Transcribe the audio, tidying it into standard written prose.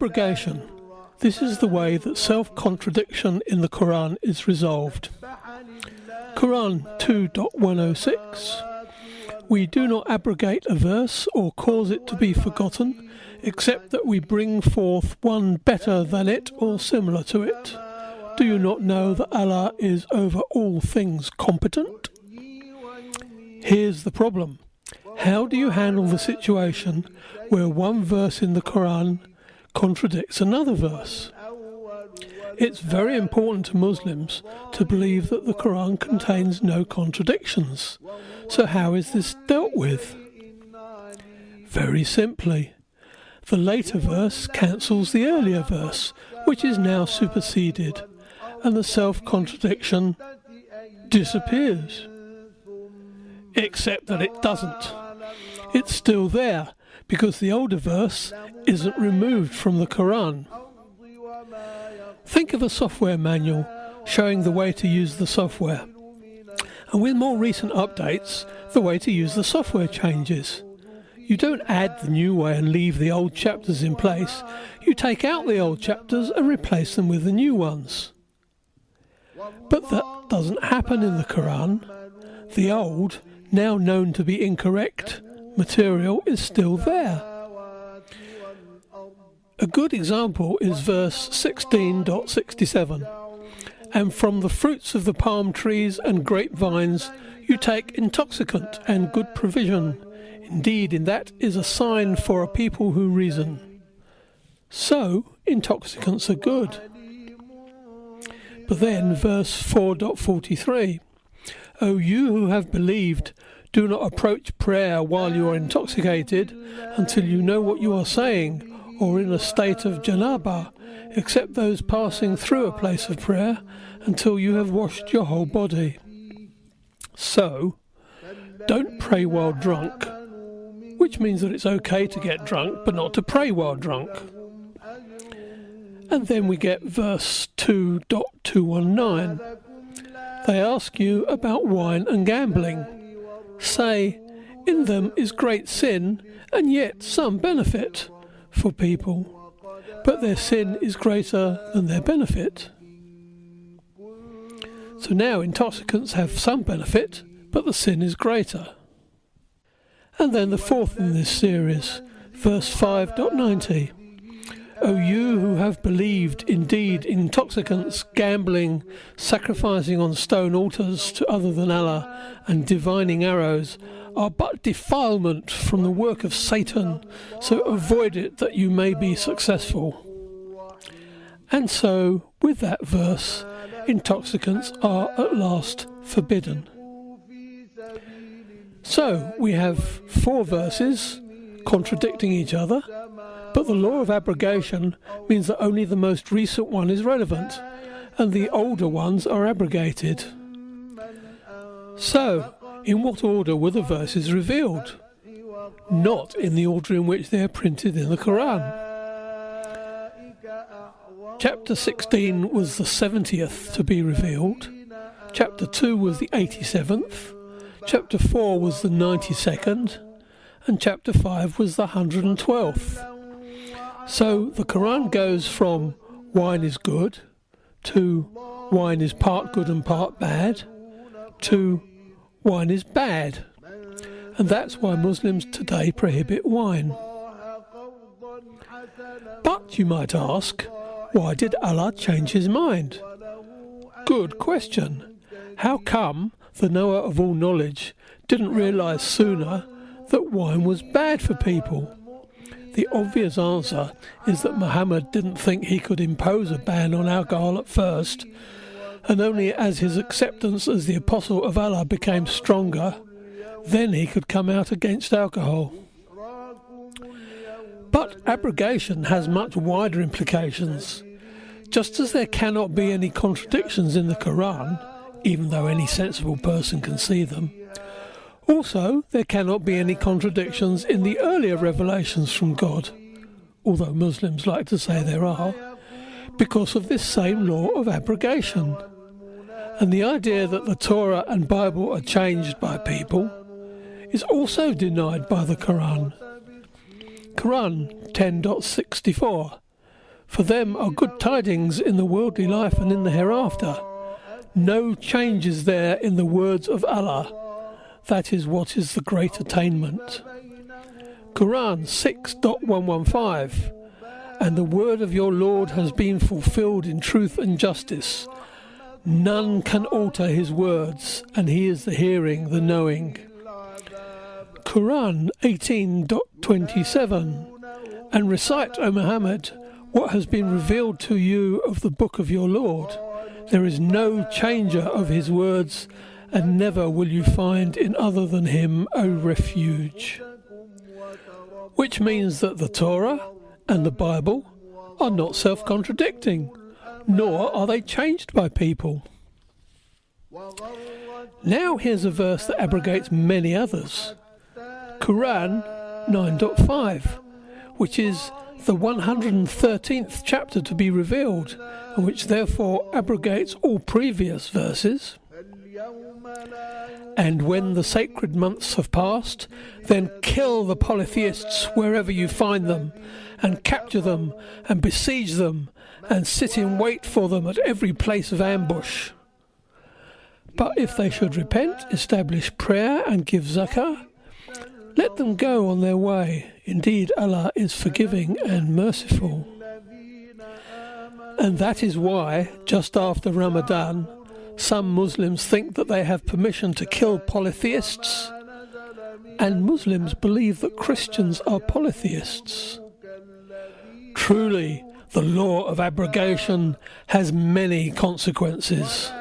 Abrogation. This is the way that self-contradiction in the Quran is resolved. Quran 2.106. We do not abrogate a verse or cause it to be forgotten, except that we bring forth one better than it or similar to it. Do you not know that Allah is over all things competent? Here's the problem. How do you handle the situation where one verse in the Quran contradicts another verse? It's very important to Muslims to believe that the Quran contains no contradictions. So how is this dealt with? Very simply, the later verse cancels the earlier verse, which is now superseded, and the self-contradiction disappears. Except that it doesn't. It's still there, because the older verse isn't removed from the Quran. Think of a software manual showing the way to use the software. And with more recent updates, the way to use the software changes. You don't add the new way and leave the old chapters in place. You take out the old chapters and replace them with the new ones. But that doesn't happen in the Quran. The old, now known to be incorrect, material is still there. A good example is verse 16.67. And from the fruits of the palm trees and grapevines you take intoxicant and good provision. Indeed, in that is a sign for a people who reason. So, intoxicants are good. But then verse 4.43. O you who have believed, do not approach prayer while you are intoxicated until you know what you are saying, or in a state of janaba, except those passing through a place of prayer, until you have washed your whole body. So, don't pray while drunk, which means that it's okay to get drunk, but not to pray while drunk. And then we get verse 2.219. They ask you about wine and gambling. Say, in them is great sin, and yet some benefit for people, but their sin is greater than their benefit. So now intoxicants have some benefit, but the sin is greater. And then the fourth in this series, verse 5.90. O you who have believed, indeed intoxicants, gambling, sacrificing on stone altars to other than Allah, and divining arrows are but defilement from the work of Satan, so avoid it that you may be successful. And so, with that verse, intoxicants are at last forbidden. So, we have 4 verses contradicting each other, but the law of abrogation means that only the most recent one is relevant, and the older ones are abrogated. So, in what order were the verses revealed? Not in the order in which they are printed in the Quran. Chapter 16 was the 70th to be revealed, Chapter 2 was the 87th, Chapter 4 was the 92nd, and Chapter 5 was the 112th. So the Quran goes from wine is good to wine is part good and part bad to wine is bad. And that's why Muslims today prohibit wine. But you might ask, why did Allah change his mind? Good question. How come the knower of all knowledge didn't realize sooner that wine was bad for people? The obvious answer is that Muhammad didn't think he could impose a ban on alcohol at first, and only as his acceptance as the apostle of Allah became stronger, then he could come out against alcohol. But abrogation has much wider implications. Just as there cannot be any contradictions in the Quran, even though any sensible person can see them, also there cannot be any contradictions in the earlier revelations from God, although Muslims like to say there are, because of this same law of abrogation. And the idea that the Torah and Bible are changed by people is also denied by the Quran. Quran 10.64. For them are good tidings in the worldly life and in the hereafter. No changes there in the words of Allah. That is what is the great attainment. Quran 6.115. And the word of your Lord has been fulfilled in truth and justice. None can alter his words, and he is the hearing, the knowing. Quran 18.27. And recite, O Muhammad, what has been revealed to you of the book of your Lord. There is no changer of his words, and never will you find in other than him a refuge. Which means that the Torah and the Bible are not self-contradicting, nor are they changed by people. Now here's a verse that abrogates many others. Quran 9.5, which is the 113th chapter to be revealed, and which therefore abrogates all previous verses. And when the sacred months have passed, then kill the polytheists wherever you find them, and capture them, and besiege them, and sit in wait for them at every place of ambush. But if they should repent, establish prayer, and give zakah, let them go on their way. Indeed, Allah is forgiving and merciful. And that is why, just after Ramadan, some Muslims think that they have permission to kill polytheists, and Muslims believe that Christians are polytheists. Truly, the law of abrogation has many consequences.